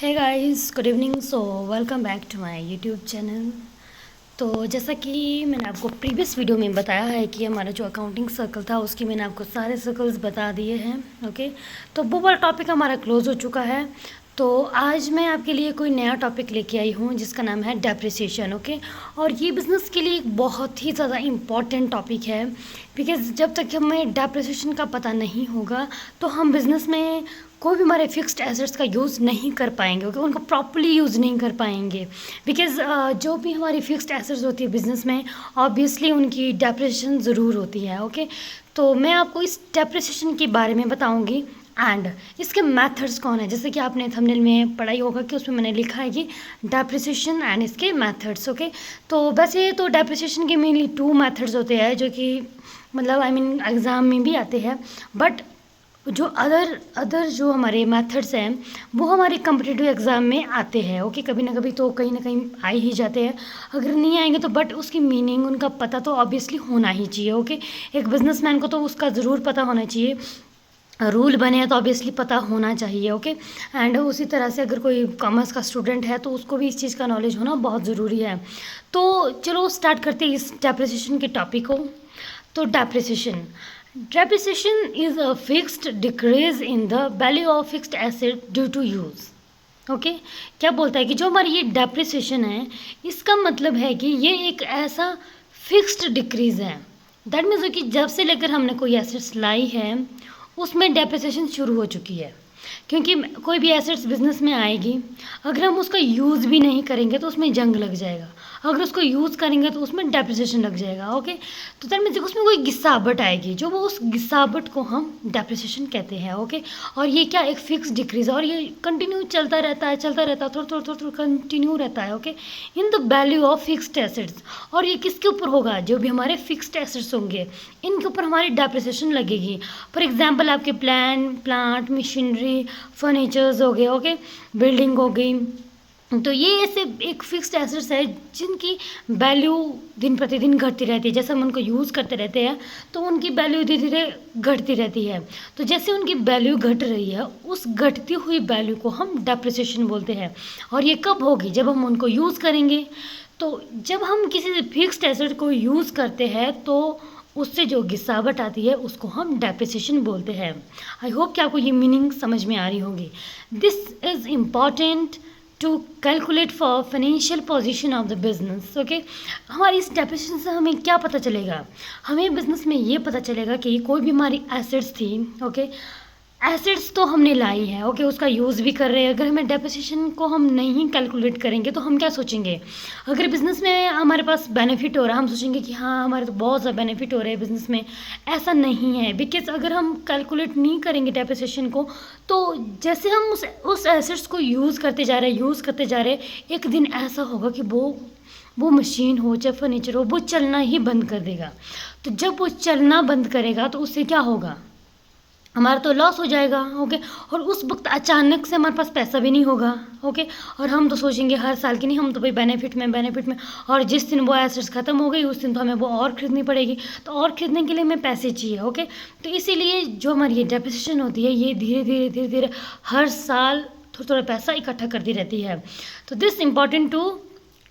Hey guys, good evening. So welcome back to my YouTube channel. तो जैसा कि मैंने आपको प्रीवियस वीडियो में बताया है कि हमारा जो अकाउंटिंग सर्कल था उसकी मैंने आपको सारे सर्कल्स बता दिए हैं। ओके, तो वो वाला टॉपिक हमारा क्लोज हो चुका है। तो आज मैं आपके लिए कोई नया टॉपिक लेके आई हूँ जिसका नाम है डेप्रिसिएशन। ओके, और ये बिज़नेस के लिए एक बहुत ही ज़्यादा इम्पॉर्टेंट टॉपिक है, बिकॉज़ जब तक हमें डेप्रिसिएशन का पता नहीं होगा तो हम बिज़नेस में कोई भी हमारे फिक्स्ड एसेट्स का यूज़ नहीं कर पाएंगे। ओके, उनको प्रॉपर्ली यूज़ नहीं कर पाएंगे, बिकॉज़ जो भी हमारी फिक्स्ड एसेट्स होती है बिज़नेस में, ऑब्वियसली उनकी डेप्रिसिएशन ज़रूर होती है। ओके, तो मैं आपको इस डेप्रिसिएशन के बारे में बताऊंगी एंड इसके मेथड्स कौन है। जैसे कि आपने थंबनेल में पढ़ा ही होगा कि उसमें मैंने लिखा है कि डेप्रिसिएशन एंड इसके मेथड्स। ओके, तो वैसे तो डेप्रिसिएशन के मेनली 2 मेथड्स होते हैं जो कि मतलब एग्ज़ाम में भी आते हैं, बट जो अदर जो हमारे मेथड्स हैं वो हमारे कम्पिटिटिव एग्ज़ाम में आते हैं। ओके, कभी ना कभी तो कहीं ना कहीं आ ही जाते हैं। अगर नहीं आएंगे तो बट उसकी मीनिंग, उनका पता तो ऑब्वियसली होना ही चाहिए। ओके, एक बिजनेसमैन को तो उसका ज़रूर पता होना चाहिए। रूल बने हैं तो ऑब्वियसली पता होना चाहिए। ओके, एंड उसी तरह से अगर कोई कॉमर्स का स्टूडेंट है तो उसको भी इस चीज़ का नॉलेज होना बहुत ज़रूरी है। तो चलो स्टार्ट करते हैं इस डेप्रिसिएशन के टॉपिक को। तो Depreciation is a fixed decrease in the value of fixed asset due to use. Okay, क्या बोलता है कि जो हमारी ये डेप्रिसिएशन है इसका मतलब है कि ये एक ऐसा फिक्स्ड डिक्रीज है। दैट मीन्स कि जब से लेकर हमने कोई एसेट्स लाई है उसमें डेप्रिसिएशन शुरू हो चुकी है। क्योंकि कोई भी एसेट्स बिजनेस में आएगी, अगर हम उसका यूज़ भी नहीं करेंगे तो उसमें जंग लग जाएगा, अगर उसको यूज़ करेंगे तो उसमें डेप्रिसिएशन लग जाएगा। ओके, तो दैट मीन्स उसमें कोई गिसावट आएगी, जो वो उस गिसावट को हम डेप्रिसिएशन कहते हैं। ओके, और ये क्या एक फिक्स डिक्रीज है और ये कंटिन्यू चलता रहता है थोड़ा कंटिन्यू रहता है। Okay, in the value of fixed assets. और ये किसके ऊपर होगा? जो भी हमारे फिक्स्ड एसेट्स होंगे इनके ऊपर हमारी डेप्रिसिएशन लगेगी। फॉर एग्जाम्पल आपके प्लांट मशीनरी फर्नीचर्स हो गए, ओके, बिल्डिंग हो गई। तो ये ऐसे एक फिक्स्ड एसेट्स है जिनकी वैल्यू दिन प्रतिदिन घटती रहती है। जैसे हम उनको यूज़ करते रहते हैं तो उनकी वैल्यू धीरे धीरे घटती रहती है। तो जैसे उनकी वैल्यू घट रही है उस घटती हुई वैल्यू को हम डेप्रिसिएशन बोलते हैं। और ये कब होगी? जब हम उनको यूज़ करेंगे। तो जब हम किसी फिक्स्ड एसेट को यूज़ करते हैं तो उससे जो गिसावट आती है उसको हम डेप्रिसिएशन बोलते हैं। आई होप कि आपको ये मीनिंग समझ में आ रही होगी। This is important to calculate for financial position of the business. Okay, हमारी इस डेप्रिसिएशन से हमें क्या पता चलेगा? हमें बिजनेस में ये पता चलेगा कि कोई भी हमारी एसेट्स थी, ओके, एसेट्स तो हमने लाई है, ओके, उसका यूज़ भी कर रहे हैं। अगर हमें डेप्रिसिएशन को हम नहीं कैलकुलेट करेंगे तो हम क्या सोचेंगे? अगर बिज़नेस में हमारे पास बेनिफिट हो रहा है हम सोचेंगे कि हाँ हमारे तो बहुत ज़्यादा बेनिफिट हो रहा है बिज़नेस में। ऐसा नहीं है, बिकॉज अगर हम कैलकुलेट नहीं करेंगे डेप्रिसिएशन को तो जैसे हम उस एसेट्स को यूज़ करते जा रहे हैं, एक दिन ऐसा होगा कि वो मशीन हो चाहे फर्नीचर हो वो चलना ही बंद कर देगा। तो जब वो चलना बंद करेगा तो उससे क्या होगा? हमारा तो लॉस हो जाएगा। ओके, और उस वक्त अचानक से हमारे पास पैसा भी नहीं होगा। ओके, और हम तो सोचेंगे हर साल की नहीं, हम तो भाई बेनिफिट में, और जिस दिन वो एसेट्स ख़त्म हो गई उस दिन तो हमें वो और ख़रीदनी पड़ेगी। तो और ख़रीदने के लिए हमें पैसे चाहिए। ओके, तो इसीलिए जो हमारी ये डेप्रिसिएशन होती है ये धीरे धीरे हर साल थोड़ा पैसा इकट्ठा करती रहती है। तो this important to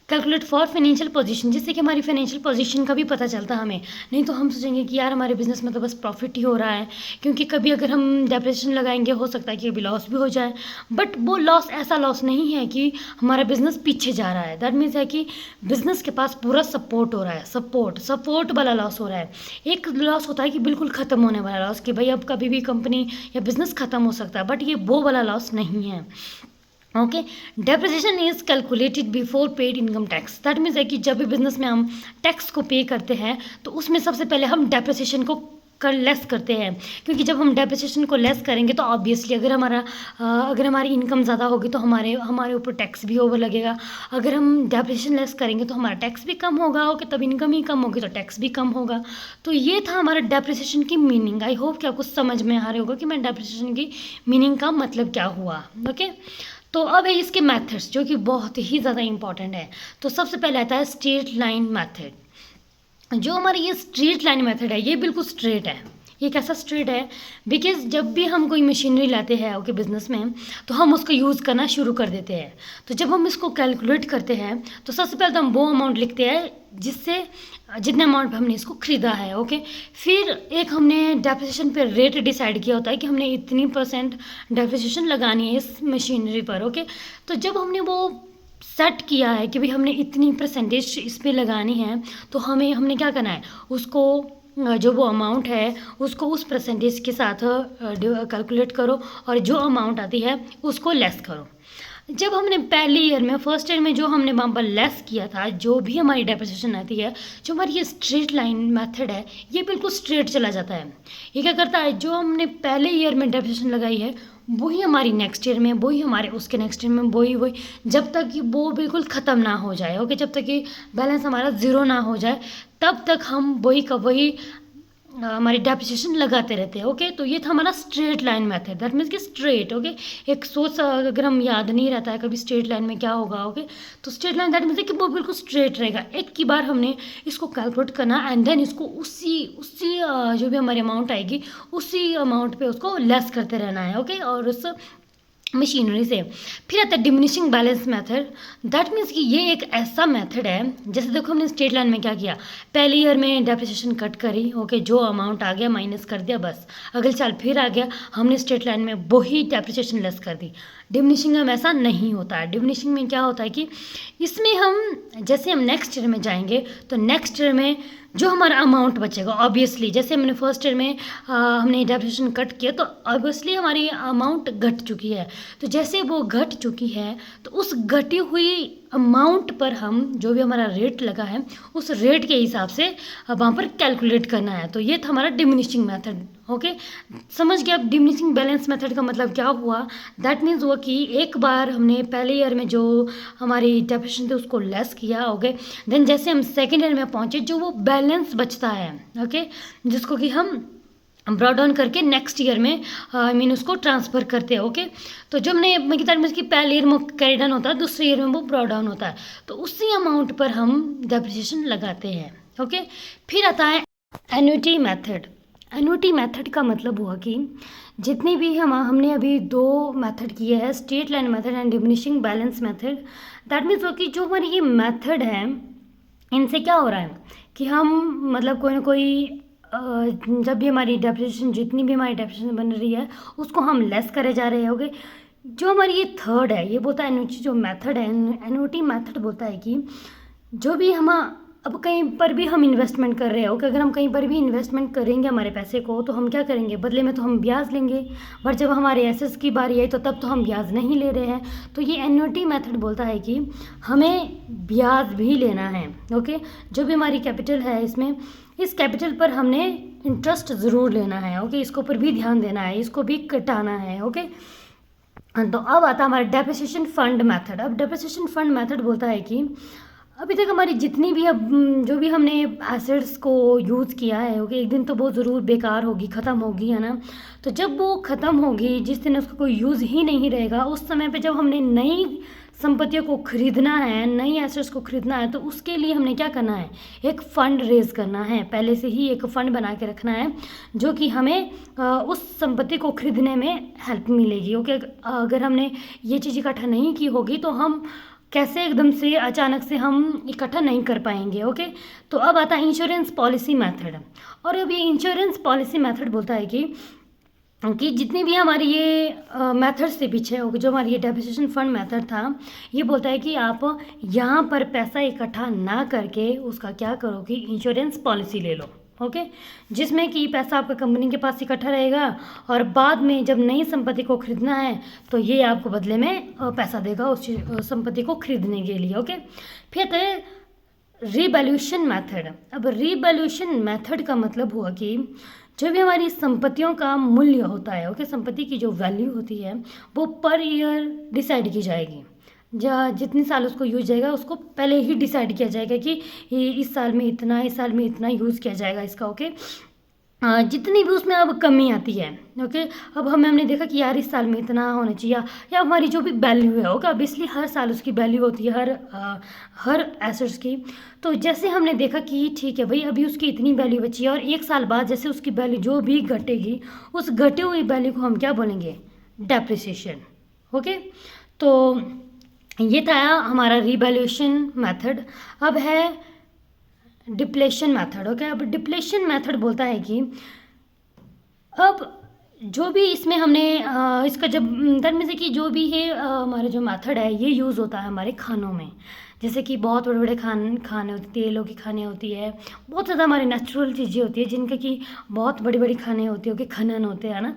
calculate for financial position, जिससे कि हमारी फाइनेंशियल पोजीशन का भी पता चलता है हमें। नहीं तो हम सोचेंगे कि यार हमारे बिज़नेस में तो बस प्रॉफिट ही हो रहा है, क्योंकि कभी अगर हम डेप्रिसिएशन लगाएंगे हो सकता है कि कभी लॉस भी हो जाए। बट वो लॉस ऐसा लॉस नहीं है कि हमारा बिज़नेस पीछे जा रहा है। दैट मीन्स है कि बिज़नेस के पास पूरा सपोर्ट हो रहा है, सपोर्ट वाला लॉस हो रहा है। एक लॉस होता है कि बिल्कुल ख़त्म होने वाला लॉस, कि भाई अब कभी भी कंपनी या बिज़नेस ख़त्म हो सकता है, बट ये वो वाला लॉस नहीं है। Okay, depreciation is calculated before paid income tax. That means है कि जब भी बिजनेस में हम टैक्स को पे करते हैं तो उसमें सबसे पहले हम डेप्रिसिएशन को लेस करते हैं। क्योंकि जब हम डेप्रिसिएशन को लेस करेंगे तो ऑब्वियसली अगर हमारी इनकम ज़्यादा होगी तो हमारे ऊपर टैक्स भी ओवर लगेगा। अगर हम डेप्रिसिएशन लेस करेंगे तो हमारा टैक्स भी कम होगा। ओके, तब इनकम ही कम होगी तो टैक्स भी कम होगा। तो ये था हमारा डेप्रिसिएशन की मीनिंग। आई होप कि आपको समझ में आ रहा होगा कि मैं डेप्रिसिएशन की मीनिंग का मतलब क्या हुआ। ओके, तो अब है इसके मेथड्स जो कि बहुत ही ज़्यादा इंपॉर्टेंट है। तो सबसे पहले आता है स्ट्रेट लाइन मेथड। जो हमारी ये स्ट्रेट लाइन मेथड है ये बिल्कुल स्ट्रेट है, ये कैसा स्ट्रेट है, बिकॉज जब भी हम कोई मशीनरी लाते हैं ओके बिजनेस में, तो हम उसको यूज़ करना शुरू कर देते हैं। तो जब हम इसको कैलकुलेट करते हैं तो सबसे पहले तो हम वो अमाउंट लिखते हैं जिससे जितने अमाउंट पे हमने इसको ख़रीदा है ओके। फिर एक हमने डेप्रिसिएशन पे रेट डिसाइड किया होता है कि हमने इतनी % डेप्रिसिएशन लगानी है इस मशीनरी पर ओके। तो जब हमने वो सेट किया है कि भाई हमने इतनी % इस पर लगानी है, तो हमने क्या करना है, उसको जो वो अमाउंट है उसको उस % के साथ कैलकुलेट करो और जो अमाउंट आती है उसको लेस करो। जब हमने पहले ईयर में फर्स्ट ईयर में जो हमने वहाँ पर लेस किया था, जो भी हमारी डेप्रिसिएशन आती है, जो हमारी ये स्ट्रेट लाइन मेथड है, ये बिल्कुल स्ट्रेट चला जाता है। ये क्या करता है, जो हमने पहले ईयर में डेप्रिसिएशन लगाई है वही हमारी नेक्स्ट ईयर में, वही हमारे उसके नेक्स्ट ईयर में, वही जब तक कि वो बिल्कुल ख़त्म ना हो जाए ओके, जब तक कि बैलेंस हमारा ज़ीरो ना हो जाए तब तक हम वही का वही हमारी डेप्रिसिएशन लगाते रहते हैं ओके। तो ये था हमारा straight line method, that means कि स्ट्रेट ओके। एक सोच अगर हम याद नहीं रहता है कभी स्ट्रेट लाइन में क्या होगा ओके, तो स्ट्रेट लाइन दैट मीन्स कि वो बिल्कुल स्ट्रेट रहेगा। एक की बार हमने इसको कैलकुलेट करना एंड देन इसको उसी जो भी हमारी अमाउंट आएगी उसी अमाउंट पे उसको लेस करते रहना है ओके। और उस मशीनरी से फिर आता है diminishing balance method, that means कि ये एक ऐसा मेथड है, जैसे देखो हमने स्ट्रेट लाइन में क्या किया, पहले ईयर में डेप्रिसिएशन कट करी ओके, जो अमाउंट आ गया माइनस कर दिया, बस अगले साल फिर आ गया हमने स्ट्रेट लाइन में वही डेप्रिसिएशन लेस कर दी। डिमिनिशिंग में ऐसा नहीं होता है। डिमिनिशिंग में क्या होता है कि इसमें हम जैसे हम नेक्स्ट ईयर में जाएंगे तो नेक्स्ट ईयर में जो हमारा अमाउंट बचेगा ऑब्वियसली, जैसे हमने फर्स्ट ईयर में हमने डेप्रिसिएशन कट किया तो ऑब्वियसली हमारी अमाउंट घट चुकी है। तो जैसे वो घट चुकी है तो उस घटी हुई अमाउंट पर हम जो भी हमारा रेट लगा है उस रेट के हिसाब से वहाँ पर कैलकुलेट करना है। तो ये था हमारा डिमिनिशिंग मेथड ओके। समझ गया अब डिमिनिशिंग बैलेंस मेथड का मतलब क्या हुआ, दैट मीन्स हुआ कि एक बार हमने पहले ईयर में जो हमारी डेप्रिसिएशन थी उसको लेस किया ओके, देन जैसे हम सेकेंड ईयर में पहुँचे जो वो बैलेंस बचता है ओके, जिसको कि हम ब्रॉड डाउन करके नेक्स्ट ईयर में आई मीन उसको ट्रांसफ़र करते हैं ओके। तो जब हमने मैं कहता हूँ कि पहले ईयर में कैरी डाउन होता है, दूसरे ईयर में वो ब्रॉड डाउन होता है, तो उसी अमाउंट पर हम डेप्रिसिएशन लगाते हैं ओके। फिर आता है एन्युटी मेथड। एन्युटी मेथड का मतलब हुआ कि जितनी भी हमने अभी 2 मेथड किए हैं, straight line method and diminishing balance method, that means कि जो हमारी ये मेथड है इनसे क्या हो रहा है कि हम मतलब कोई ना कोई जब भी हमारी डेप्रिसिएशन जितनी भी हमारी डेप्रिसिएशन बन रही है उसको हम लेस करे जा रहे हैं ओके। जो हमारी ये थर्ड है ये बोलता है एन्युटी जो मेथड है, एन्युटी मेथड बोलता है कि जो भी हम अब कहीं पर भी हम इन्वेस्टमेंट कर रहे हो कि अगर हम कहीं पर भी इन्वेस्टमेंट करेंगे हमारे पैसे को तो हम क्या करेंगे, बदले में तो हम ब्याज लेंगे, बट जब हमारे एसेट्स की बारी आई तो तब तो हम ब्याज नहीं ले रहे हैं। तो ये एन्युटी मेथड बोलता है कि हमें ब्याज भी लेना है ओके। जो भी हमारी कैपिटल है इसमें इस कैपिटल पर हमने इंटरेस्ट ज़रूर लेना है ओके, इसके ऊपर भी ध्यान देना है, इसको भी कटाना है ओके। तो अब आता है हमारा डेप्रिसिएशन फंड मेथड। अब डेप्रिसिएशन फंड मेथड बोलता है कि अभी तक हमारी जितनी भी अब जो भी हमने एसेट्स को यूज़ किया है ओके, एक दिन तो वो ज़रूर बेकार होगी, ख़त्म होगी है ना। तो जब वो ख़त्म होगी, जिस दिन उसका कोई यूज़ ही नहीं रहेगा, उस समय पे जब हमने नई संपत्तियों को खरीदना है, नई एसेट्स को खरीदना है, तो उसके लिए हमने क्या करना है, एक फ़ंड रेज़ करना है, पहले से ही एक फ़ंड बना के रखना है जो कि हमें उस संपत्ति को खरीदने में हेल्प मिलेगी ओके। अगर हमने ये चीज़ इकट्ठा नहीं की होगी तो हम कैसे एकदम से अचानक से हम इकट्ठा नहीं कर पाएंगे ओके। तो अब आता है इंश्योरेंस पॉलिसी मेथड। और अब ये इंश्योरेंस पॉलिसी मेथड बोलता है कि जितनी भी हमारी ये मेथड से पीछे होगी, जो हमारी ये डेप्रिसिएशन फंड मेथड था, ये बोलता है कि आप यहाँ पर पैसा इकट्ठा ना करके उसका क्या करो कि इंश्योरेंस पॉलिसी ले लो ओके, जिसमें कि पैसा आपका कंपनी के पास इकट्ठा रहेगा और बाद में जब नई संपत्ति को खरीदना है तो ये आपको बदले में पैसा देगा उस संपत्ति को खरीदने के लिए ओके। फिर आता है रीवैल्यूएशन मेथड। अब रीवैल्यूएशन मेथड का मतलब हुआ कि जो भी हमारी संपत्तियों का मूल्य होता है ओके, संपत्ति की जो वैल्यू होती है वो पर ईयर डिसाइड की जाएगी। जितने साल उसको यूज जाएगा उसको पहले ही डिसाइड किया जाएगा कि इस साल में इतना, इस साल में इतना यूज़ किया जाएगा इसका ओके। जितनी भी उसमें अब कमी आती है, ओके। अब हमने देखा कि यार इस साल में इतना होना चाहिए, या हमारी जो भी वैल्यू है, ओके, ऑब्वियसली हर साल उसकी वैल्यू होती है, हर एसेट्स की। तो जैसे हमने देखा कि ठीक है भाई, अभी उसकी इतनी वैल्यू बची है, और एक साल बाद जैसे उसकी वैल्यू जो भी घटेगी, उस घटे हुई वैल्यू को हम क्या बोलेंगे, डेप्रिसिएशन, ओके। तो ये था हमारा रिवैल्यूएशन मेथड। अब है डिप्लेशन मेथड, ओके। अब डिप्लेशन मेथड बोलता है कि अब जो भी इसमें हमने इसका जब दैट मीन्स कि जो भी है हमारा जो मेथड है ये यूज़ होता है हमारे खानों में। जैसे कि बहुत बड़े बड़े खाने होते, तेलों की खाने होती है, बहुत ज़्यादा हमारी नेचुरल चीज़ें होती है जिनका कि बहुत बड़ी बड़ी खाने होती है, खनन होते हैं ना।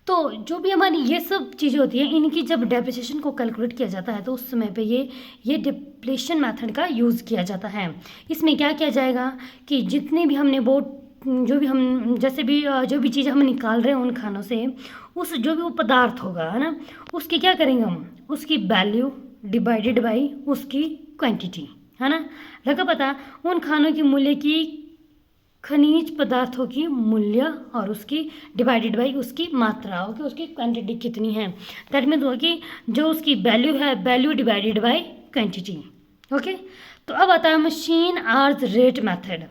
तो जो भी हमारी ये सब चीज़ें होती हैं, इनकी जब डेप्रिसिएशन को कैलकुलेट किया जाता है तो उस समय पे ये डिप्लेशन मेथड का यूज़ किया जाता है। इसमें क्या किया जाएगा कि जितने भी हमने वो जो भी हम जैसे भी जो भी चीज़ हम निकाल रहे हैं उन खानों से, उस जो भी वो पदार्थ होगा, है ना, उसकी क्या करेंगे हम, उसकी वैल्यू डिवाइडेड बाई उसकी क्वांटिटी, है ना। लगा पता, उन खानों की मूल्य की खनिज पदार्थों की मूल्य और उसकी डिवाइडेड बाई उसकी मात्रा, ओके, उसकी क्वांटिटी कितनी है। दैट मीन्स वो कि जो उसकी वैल्यू है, value divided by quantity, okay. तो अब आता है मशीन आवर्स रेट मेथड।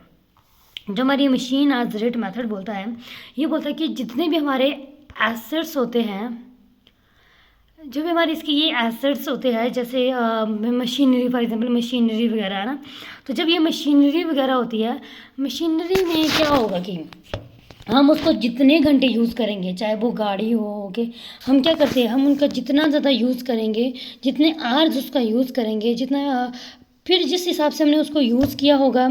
जो हमारी मशीन आवर्स रेट मेथड बोलता है, ये बोलता है कि जितने भी हमारे एसेट्स होते हैं, जो भी हमारे इसके ये एसेट्स होते हैं, जैसे मशीनरी, फॉर एग्जांपल मशीनरी वगैरह, है ना। तो जब ये मशीनरी वगैरह होती है, मशीनरी में क्या होगा कि हम उसको जितने घंटे यूज़ करेंगे, चाहे वो गाड़ी हो, ओके, हम क्या करते हैं, हम उनका जितना ज़्यादा यूज़ करेंगे, जितने आवर्स उसका यूज़ करेंगे, जितना फिर जिस हिसाब से हमने उसको यूज़ किया होगा,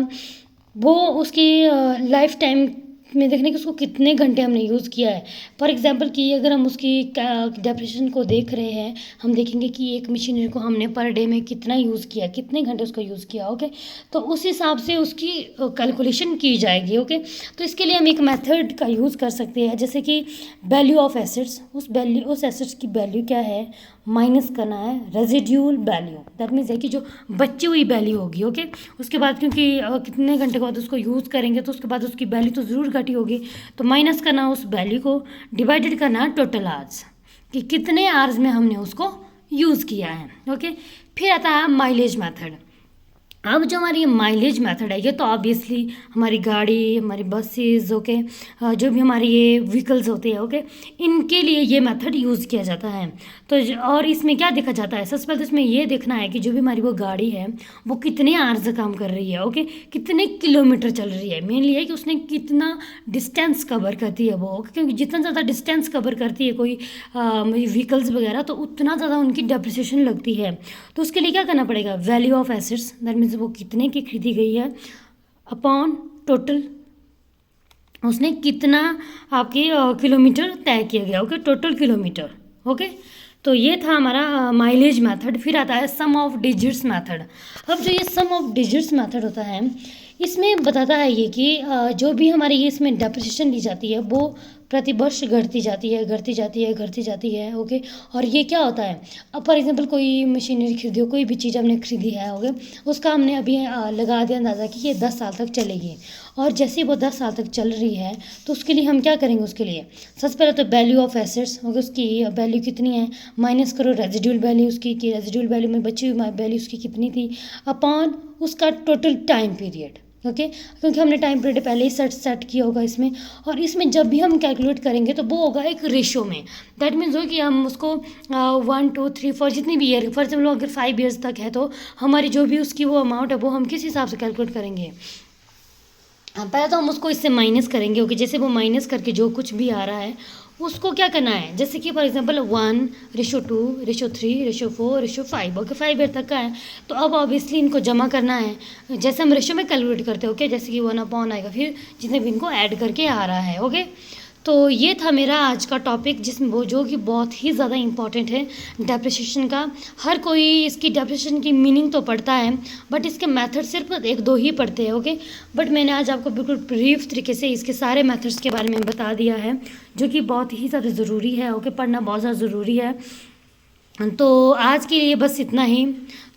वो उसकी लाइफ टाइम में देखने कि उसको कितने घंटे हमने यूज़ किया है। फॉर एग्जांपल कि अगर हम उसकी डेप्रिसिएशन को देख रहे हैं, हम देखेंगे कि एक मशीनरी को हमने पर डे में कितना यूज़ किया, कितने घंटे उसको यूज़ किया, ओके। तो उस हिसाब से उसकी कैलकुलेशन की जाएगी, ओके। तो इसके लिए हम एक मेथड का यूज़ कर सकते हैं, जैसे कि वैल्यू ऑफ एसेट्स, उस एसेट्स की वैल्यू क्या है, माइनस करना है रेजिड्यूल वैल्यू। दैट मीन्स है कि जो बची हुई वैल्यू होगी, ओके, उसके बाद क्योंकि कितने घंटे के बाद उसको यूज़ करेंगे तो उसके बाद उसकी वैल्यू तो ज़रूर घटी होगी, तो माइनस करना उस वैल्यू को, डिवाइडेड करना टोटल आवर्स, कि कितने आवर्स में हमने उसको यूज़ किया है, ओके। फिर आता है माइलेज मेथड। अब जो हमारी माइलेज मेथड है, ये तो ऑब्वियसली हमारी गाड़ी, हमारी बसेस, ओके, जो भी हमारी ये व्हीकल्स होते हैं, ओके, इनके लिए ये मेथड यूज़ किया जाता है। तो और इसमें क्या देखा जाता है, सबसे पहले तो इसमें ये देखना है कि जो भी हमारी वो गाड़ी है वो कितने आवर्स काम कर रही है, ओके, कितने किलोमीटर चल रही है। मेनली है कि उसने कितना डिस्टेंस कवर करती है वो, क्योंकि जितना ज़्यादा डिस्टेंस कवर करती है कोई व्हीकल्स वगैरह, तो उतना ज़्यादा उनकी डेप्रिसिएशन लगती है। तो उसके लिए क्या करना पड़ेगा, value of assets, that means वो कितने की खरीदी गई है, अपॉन टोटल उसने कितना आपके किलोमीटर तय किया गया, ओके, टोटल किलोमीटर, ओके। तो ये था हमारा माइलेज मेथड। फिर आता है सम ऑफ डिजिट्स मेथड। अब जो ये सम ऑफ डिजिट्स मेथड होता है, इसमें बताता है ये कि जो भी हमारी ये इसमें डेप्रिसिएशन ली जाती है वो प्रति वर्ष घटती जाती है, घटती जाती है, घटती जाती है, ओके। और ये क्या होता है, अब फॉर एग्जांपल कोई मशीनरी खरीदी हो, कोई भी चीज़ हमने खरीदी है, ओके, उसका हमने अभी लगा दिया अंदाज़ा कि ये 10 साल तक चलेगी, और जैसे ही वो 10 साल तक चल रही है तो उसके लिए हम क्या करेंगे, उसके लिए सबसे पहले तो वैल्यू ऑफ एसेट्स, ओके, उसकी वैल्यू कितनी है, माइनस करो रेजिड्यूल वैल्यू उसकी, कि रेजिड्यूल वैल्यू में बची हुई वैल्यू उसकी कितनी थी, अपॉन उसका टोटल टाइम पीरियड, ओके, क्योंकि हमने टाइम पीरियड पहले ही सेट किया होगा इसमें। और इसमें जब भी हम कैलकुलेट करेंगे तो वो होगा एक रेशो में। दैट मीन्स हो कि हम उसको 1 2 3 4 जितनी भी ईयर, फॉर एग्जाम्पल अगर 5 ईयर्स तक है तो हमारी जो भी उसकी वो अमाउंट है वो हम किस हिसाब से कैलकुलेट करेंगे, पहले तो हम उसको इससे माइनस करेंगे, ओके। जैसे वो माइनस करके जो कुछ भी आ रहा है उसको क्या करना है, जैसे कि फॉर एग्जांपल 1:2:3:4:5, ओके, 5 ईयर तक का है। तो अब ऑब्वियसली इनको जमा करना है, जैसे हम रेशो में कैलकुलेट करते हैं, ओके, जैसे कि 1/, आएगा, फिर जितने भी इनको ऐड करके आ रहा है, ओके। तो ये था मेरा आज का टॉपिक, जिसमें वो जो कि बहुत ही ज़्यादा इंपॉर्टेंट है डेप्रिसिएशन का। हर कोई इसकी डेप्रिसिएशन की मीनिंग तो पढ़ता है, बट इसके मेथड सिर्फ 1-2 ही पढ़ते हैं, ओके। बट मैंने आज आपको बिल्कुल ब्रीफ तरीके से इसके सारे मेथड्स के बारे में बता दिया है, जो कि बहुत ही ज़्यादा ज़रूरी है, ओके, पढ़ना बहुत ज़्यादा ज़रूरी है। तो आज के लिए बस इतना ही।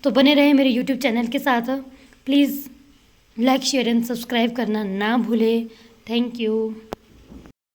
तो बने रहे मेरे यूट्यूब चैनल के साथ। Please like, share and subscribe करना ना भूलें। Thank you.